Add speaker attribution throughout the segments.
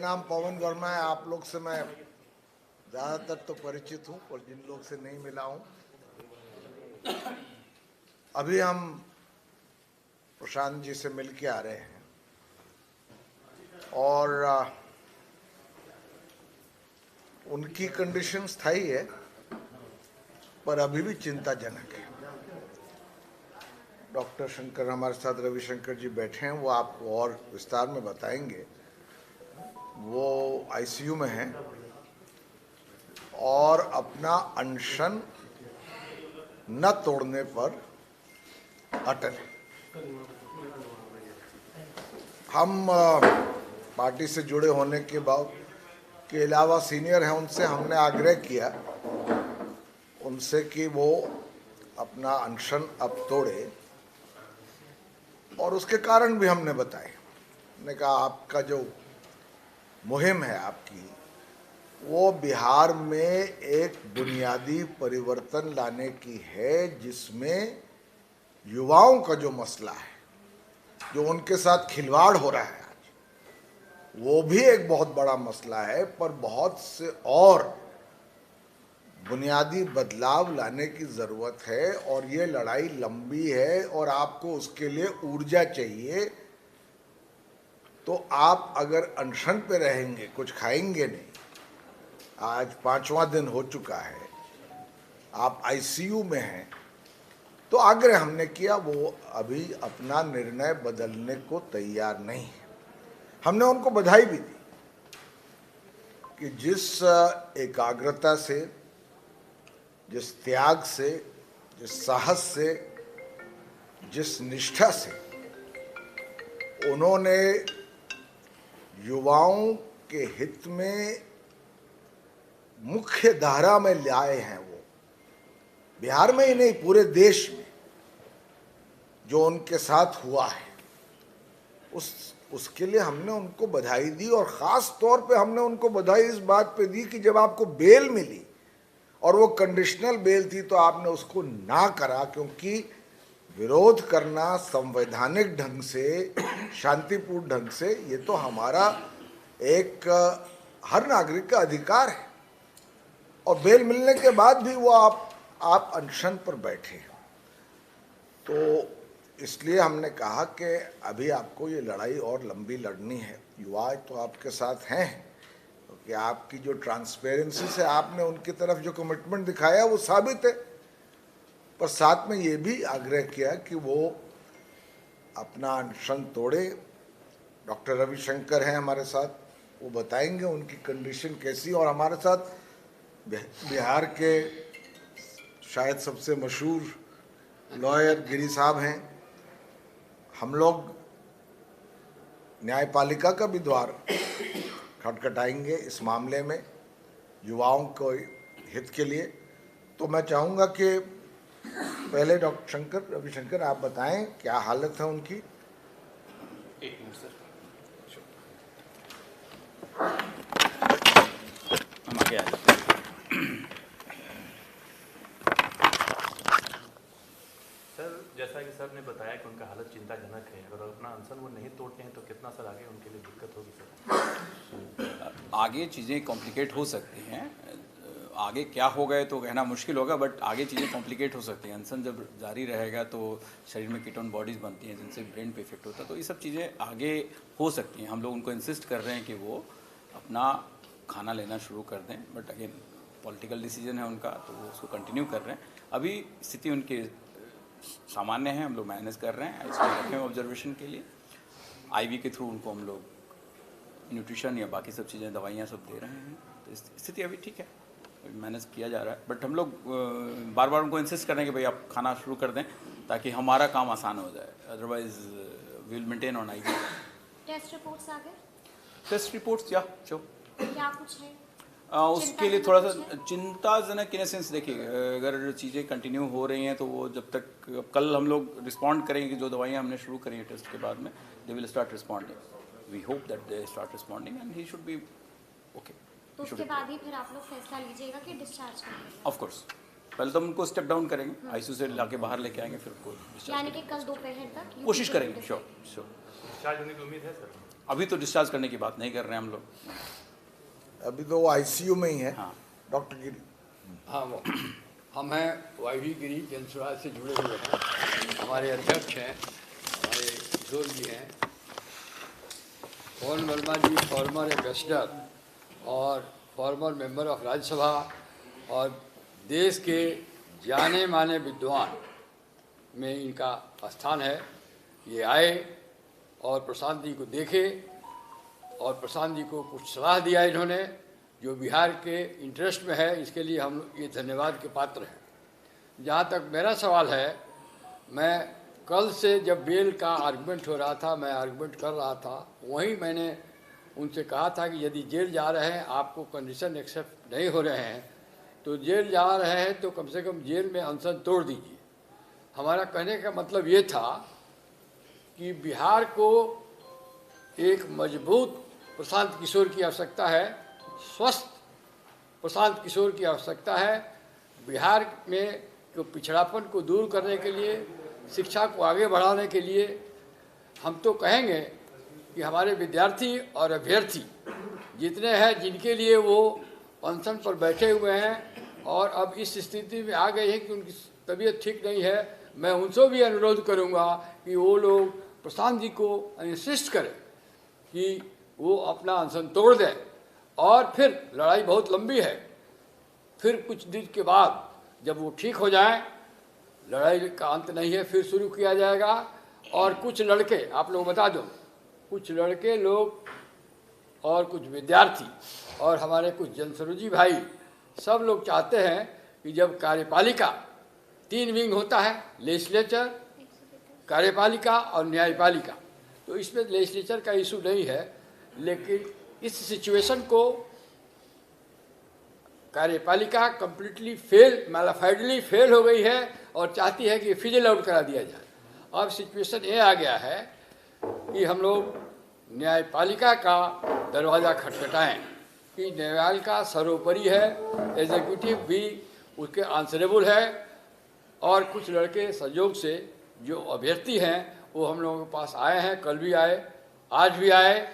Speaker 1: नाम पवन वर्मा है। आप लोग से मैं ज़्यादातर तो परिचित हूँ और जिन लोग से नहीं मिला हूँ, अभी हम प्रशांत जी से मिल के आ रहे हैं और उनकी कंडीशन स्थायी है पर अभी भी चिंताजनक है। डॉक्टर शंकर हमारे साथ, रविशंकर जी बैठे हैं, वो आपको और विस्तार में बताएंगे। वो आईसीयू में हैं और अपना अनशन न तोड़ने पर अटल है। हम पार्टी से जुड़े होने के अलावा सीनियर हैं, उनसे हमने आग्रह किया उनसे कि वो अपना अनशन अब तोड़े और उसके कारण भी हमने बताए। हमने कहा आपका जो मुहिम है आपकी, वो बिहार में एक बुनियादी परिवर्तन लाने की है, जिसमें युवाओं का जो मसला है, जो उनके साथ खिलवाड़ हो रहा है आज, वो भी एक बहुत बड़ा मसला है। पर बहुत से और बुनियादी बदलाव लाने की ज़रूरत है और ये लड़ाई लंबी है और आपको उसके लिए ऊर्जा चाहिए। तो आप अगर अनशन पे रहेंगे, कुछ खाएंगे नहीं, आज 5वां दिन हो चुका है, आप आईसीयू में हैं, तो आग्रह हमने किया वो अभी अपना निर्णय बदलने को तैयार नहीं है। हमने उनको बधाई भी दी कि जिस एकाग्रता से, जिस त्याग से, जिस साहस से, जिस निष्ठा से उन्होंने युवाओं के हित में मुख्य धारा में लाए हैं, वो बिहार में ही नहीं पूरे देश में जो उनके साथ हुआ है, उसके लिए हमने उनको बधाई दी। और ख़ास तौर पे हमने उनको बधाई इस बात पे दी कि जब आपको बेल मिली और वो कंडीशनल बेल थी तो आपने उसको ना करा, क्योंकि विरोध करना संवैधानिक ढंग से, शांतिपूर्ण ढंग से, ये तो हमारा एक हर नागरिक का अधिकार है। और बेल मिलने के बाद भी वो आप अनशन पर बैठे। तो इसलिए हमने कहा कि अभी आपको ये लड़ाई और लंबी लड़नी है। युवा तो आपके साथ हैं क्योंकि आपकी जो ट्रांसपेरेंसी से आपने उनकी तरफ जो कमिटमेंट दिखाया वो साबित है। पर साथ में ये भी आग्रह किया कि वो अपना अनशन तोड़े। डॉक्टर रविशंकर हैं हमारे साथ, वो बताएंगे उनकी कंडीशन कैसी। और हमारे साथ बिहार के शायद सबसे मशहूर लॉयर गिरी साहब हैं। हम लोग न्यायपालिका का भी द्वार खटखटाएंगे इस मामले में युवाओं को हित के लिए। तो मैं चाहूँगा कि पहले डॉक्टर रविशंकर आप बताएं क्या हालत है उनकी।
Speaker 2: एक मिनट सर, हम आगे आ जाते हैं। सर, जैसा कि सर ने बताया कि उनका हालत चिंताजनक है, अगर अपना अनशन वो नहीं तोड़ते हैं तो कितना सर आगे उनके लिए दिक्कत होगी सर?
Speaker 3: आगे चीज़ें कॉम्प्लिकेट हो सकती हैं। आगे क्या हो गए तो कहना मुश्किल होगा, बट आगे चीज़ें कॉम्प्लिकेट हो सकती हैं। अनशन जब जारी रहेगा तो शरीर में कीटोन बॉडीज़ बनती हैं जिनसे ब्रेन पे इफेक्ट होता है, तो ये सब चीज़ें आगे हो सकती हैं। हम लोग उनको इंसिस्ट कर रहे हैं कि वो अपना खाना लेना शुरू कर दें, बट अगेन पॉलिटिकल डिसीजन है उनका, तो वो उसको कंटिन्यू कर रहे हैं। अभी स्थिति उनकी सामान्य है, हम लोग मैनेज कर रहे हैं, इसको रखें ऑब्जर्वेशन के लिए। आईवी के थ्रू उनको हम लोग न्यूट्रिशन या बाकी सब चीज़ें, दवाइयाँ सब दे रहे हैं। तो स्थिति अभी ठीक है, मैनेज किया जा रहा है। बट हम लोग बार बार उनको इंसिस्ट कर रहे हैं कि भाई आप खाना शुरू कर दें ताकि हमारा काम आसान हो जाए, otherwise we will maintain on IV.
Speaker 4: Test reports आ गए?
Speaker 3: टेस्ट रिपोर्ट्स या जो
Speaker 4: क्या कुछ है
Speaker 3: उसके लिए थोड़ा सा चिंताजनक इन सेंस, देखिए अगर चीज़ें कंटिन्यू हो रही हैं तो वो जब तक, कल हम लोग रिस्पॉन्ड करेंगे कि जो दवाइयाँ हमने शुरू करी हैं टेस्ट के बाद में, they will start responding. We hope that they start responding and he should be okay.
Speaker 4: तो उसके बाद ही फिर आप लोग फैसला लीजिएगा कि डिस्चार्ज करेंगे?
Speaker 3: ऑफ कोर्स, पहले तो हम उनको स्टेप डाउन करेंगे, आईसीयू से लाके बाहर लेके आएंगे, फिर उनको
Speaker 4: यानी कि कल दोपहर तक
Speaker 3: कोशिश करेंगे। श्योर श्योर,
Speaker 2: डिस्चार्ज होने की उम्मीद है सर?
Speaker 3: अभी तो डिस्चार्ज करने की बात नहीं कर रहे हैं हम लोग।
Speaker 1: अभी तो वो आईसीयू में ही है।
Speaker 3: हाँ।
Speaker 1: डॉक्टर गिरी।
Speaker 5: हाँ, हम हैं वाईडी गिरी जनसुराज से जुड़े हुए हैं। हमारे अध्यक्ष हैं, हमारे किशोर जी हैं, पवन वर्मा जी फॉर्मर एम्बेसडर और फॉर्मर मेंबर ऑफ राज्यसभा और देश के जाने माने विद्वान में इनका स्थान है। ये आए और प्रशांत जी को देखे और प्रशांत जी को कुछ सलाह दिया इन्होंने जो बिहार के इंटरेस्ट में है, इसके लिए हम ये धन्यवाद के पात्र हैं। जहाँ तक मेरा सवाल है, मैं कल से जब बेल का आर्गुमेंट हो रहा था, मैं आर्गुमेंट कर रहा था, वहीं मैंने उनसे कहा था कि यदि जेल जा रहे हैं, आपको कंडीशन एक्सेप्ट नहीं हो रहे हैं, तो जेल जा रहे हैं तो कम से कम जेल में अनशन तोड़ दीजिए। हमारा कहने का मतलब ये था कि बिहार को एक मजबूत प्रशांत किशोर की आवश्यकता है, स्वस्थ प्रशांत किशोर की आवश्यकता है। बिहार में जो पिछड़ापन को दूर करने के लिए, शिक्षा को आगे बढ़ाने के लिए हम तो कहेंगे कि हमारे विद्यार्थी और अभ्यर्थी जितने हैं, जिनके लिए वो अनशन पर बैठे हुए हैं और अब इस स्थिति में आ गए हैं कि उनकी तबीयत ठीक नहीं है, मैं उनसे भी अनुरोध करूंगा कि वो लोग प्रशांत जी को इंसिस्ट करें कि वो अपना अनशन तोड़ दें और फिर लड़ाई बहुत लंबी है, फिर कुछ दिन के बाद जब वो ठीक हो जाए, लड़ाई का अंत नहीं है, फिर शुरू किया जाएगा। और कुछ लड़के, आप लोग बता दो, कुछ लड़के लोग और कुछ विद्यार्थी और हमारे कुछ जनसरोजी भाई सब लोग चाहते हैं कि जब कार्यपालिका 3 विंग होता है, लेजिस्लेचर, कार्यपालिका और न्यायपालिका, तो इसमें लेजिस्लेचर का इशू नहीं है, लेकिन इस सिचुएशन को कार्यपालिका कम्प्लीटली फेल, मैलाफाइडली फेल हो गई है और चाहती है कि फिजल आउट करा दिया जाए। अब सिचुएशन ये आ गया है कि हम लोग न्यायपालिका का दरवाज़ा खटखटाएं कि न्यायपालिका सर्वोपरि है, एग्जीक्यूटिव भी उसके आंसरेबल है। और कुछ लड़के संयोग से जो अभ्यर्थी हैं वो हम लोगों के पास आए हैं, कल भी आए, आज भी आए,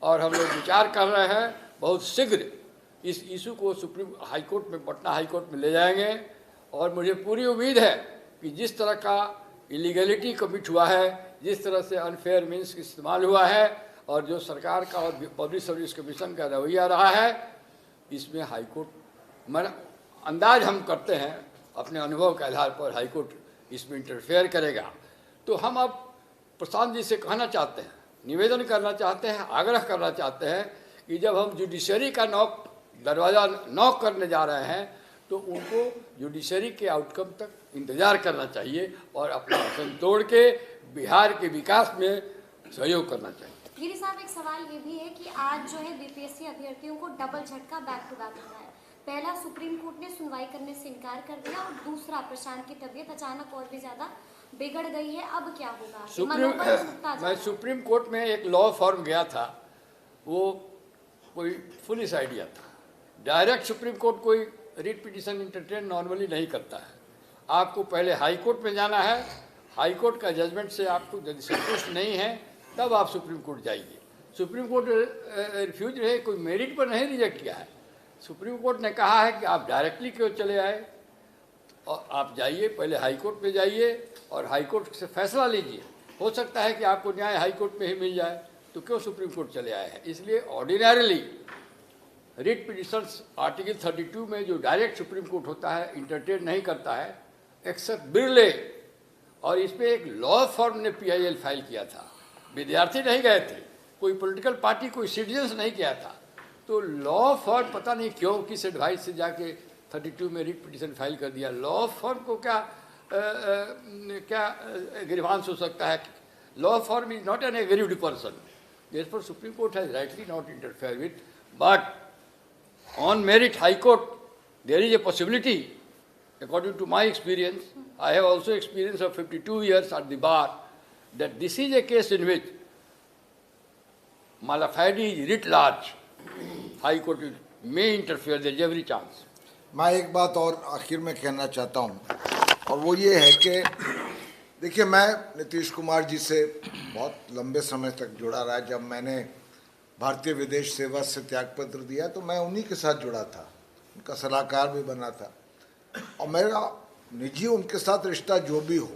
Speaker 5: और हम लोग विचार कर रहे हैं बहुत शीघ्र इस इशू को सुप्रीम हाई कोर्ट में, पटना हाई कोर्ट में ले जाएंगे। और मुझे पूरी उम्मीद है कि जिस तरह का इलीगलिटी कमिट हुआ है, जिस तरह से अनफेयर मीन्स इस्तेमाल हुआ है और जो सरकार का और पब्लिक सर्विस कमीशन का रवैया रहा है, इसमें हाई कोर्ट मन अंदाज हम करते हैं अपने अनुभव के आधार पर हाई कोर्ट इसमें इंटरफेयर करेगा। तो हम अब प्रशांत जी से कहना चाहते हैं, निवेदन करना चाहते हैं, आग्रह करना चाहते हैं कि जब हम जुडिशरी का दरवाज़ा नॉक करने जा रहे हैं तो उनको जुडिशरी के आउटकम तक इंतज़ार करना चाहिए और अपना आसन तोड़ के बिहार के विकास में सहयोग करना चाहिए।
Speaker 4: गिरी साहब, एक सवाल ये भी है कि आज जो है बीपीएससी अभ्यर्थियों को डबल झटका बैक टू बैक मिला है। पहला, सुप्रीम कोर्ट ने सुनवाई करने से इनकार कर दिया, और दूसरा, प्रशांत की तबीयत अचानक और भी ज्यादा बिगड़ गई है। अब क्या होगा?
Speaker 5: मैं सुप्रीम कोर्ट में एक लॉ फॉर्म गया था, वो कोई फुलिश आइडिया था। डायरेक्ट सुप्रीम कोर्ट कोई रिट पिटीशन इंटरटेन नॉर्मली नहीं करता है। आपको पहले हाई कोर्ट में जाना है, हाई कोर्ट का जजमेंट से आपको यदि संतुष्ट नहीं है तब आप सुप्रीम कोर्ट जाइए। सुप्रीम कोर्ट रिफ्यूज रहे, कोई मेरिट पर नहीं रिजेक्ट किया है। सुप्रीम कोर्ट ने कहा है कि आप डायरेक्टली क्यों चले आए, और आप जाइए, पहले हाई कोर्ट में जाइए और हाई कोर्ट से फैसला लीजिए। हो सकता है कि आपको न्याय हाई कोर्ट में ही मिल जाए, तो क्यों सुप्रीम कोर्ट चले आए हैं। इसलिए ऑर्डिनरली रिट पिटिशंस आर्टिकल 32 में जो डायरेक्ट सुप्रीम कोर्ट होता है इंटरटेन नहीं करता है, एक्सेप्ट बिरले। और इस पर एक लॉ फॉर्म ने PIL फाइल किया था, विद्यार्थी नहीं गए थे, कोई पॉलिटिकल पार्टी, कोई सिटीजन्स नहीं किया था। तो लॉ फॉर्म पता नहीं क्यों किस एडवाइस से जाके 32 में रिट पिटिशन फाइल कर दिया। लॉ फॉर्म को क्या ग्रीवांस हो सकता है? Law form is not an aggrieved person, therefore Supreme Court has rightly not interfered with, but on merit High Court there is a possibility, according to my experience, I have also experience of 52 years at the bar, that this is a case in which malafide is writ large, High Court may interfere, there is every chance.
Speaker 1: मैं एक बात और आखिर में कहना चाहता हूँ, और वो ये है कि देखिए, मैं नीतीश कुमार जी से बहुत लंबे समय तक जुड़ा रहा। जब मैंने भारतीय विदेश सेवा से त्यागपत्र दिया तो मैं उन्हीं के साथ जुड़ा था, उनका सलाहकार भी बना था, और मेरा निजी उनके साथ रिश्ता जो भी हो,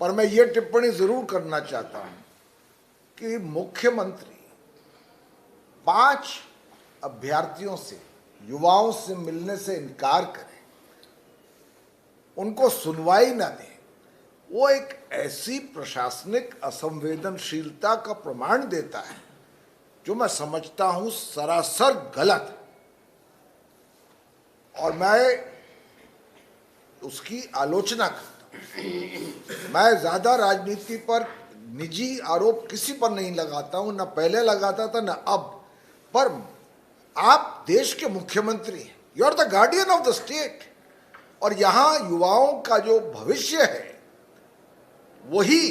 Speaker 1: पर मैं ये टिप्पणी ज़रूर करना चाहता हूँ कि मुख्यमंत्री 5 अभ्यर्थियों से, युवाओं से मिलने से इनकार करें, उनको सुनवाई न दें, वो एक ऐसी प्रशासनिक असंवेदनशीलता का प्रमाण देता है जो मैं समझता हूं सरासर गलत है, और मैं उसकी आलोचना करता हूं। मैं ज्यादा राजनीति पर निजी आरोप किसी पर नहीं लगाता हूं, न पहले लगाता था न अब, पर आप देश के मुख्यमंत्री हैं, you are the guardian of the state, और यहां युवाओं का जो भविष्य है वही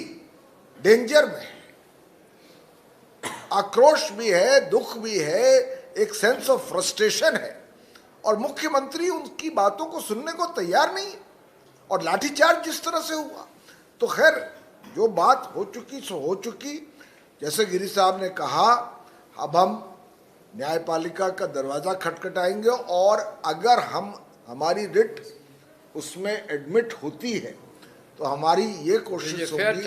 Speaker 1: डेंजर में है। आक्रोश भी है, दुख भी है, एक सेंस ऑफ फ्रस्ट्रेशन है, और मुख्यमंत्री उनकी बातों को सुनने को तैयार नहीं, और लाठीचार्ज जिस तरह से हुआ, तो खैर जो बात हो चुकी सो हो चुकी। जैसे गिरी साहब ने कहा, अब हम न्यायपालिका का दरवाज़ा खटखटाएंगे, और अगर हमारी रिट उसमें एडमिट होती है तो हमारी ये कोशिश होगी,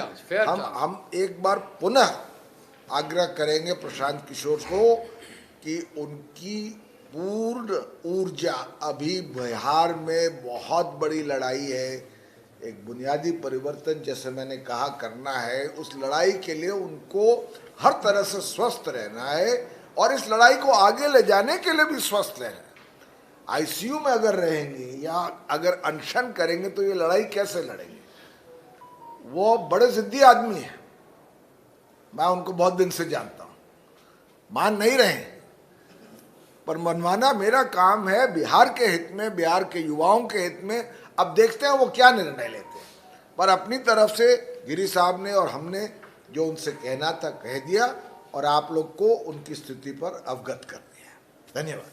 Speaker 1: हम एक बार पुनः आग्रह करेंगे प्रशांत किशोर को कि उनकी पूर्ण ऊर्जा, अभी बिहार में बहुत बड़ी लड़ाई है, एक बुनियादी परिवर्तन जैसे मैंने कहा करना है, उस लड़ाई के लिए उनको हर तरह से स्वस्थ रहना है, और इस लड़ाई को आगे ले जाने के लिए भी स्वस्थ रहना है। आईसीयू में अगर रहेंगे या अगर अनशन करेंगे तो ये लड़ाई कैसे लड़ेंगे? वो बड़े जिद्दी आदमी हैं, मैं उनको बहुत दिन से जानता हूँ, मान नहीं रहे, पर मनवाना मेरा काम है बिहार के हित में, बिहार के युवाओं के हित में। अब देखते हैं वो क्या निर्णय लेते हैं, पर अपनी तरफ से गिरी साहब ने और हमने जो उनसे कहना था कह दिया, और आप लोग को उनकी स्थिति पर अवगत कर दिया। धन्यवाद।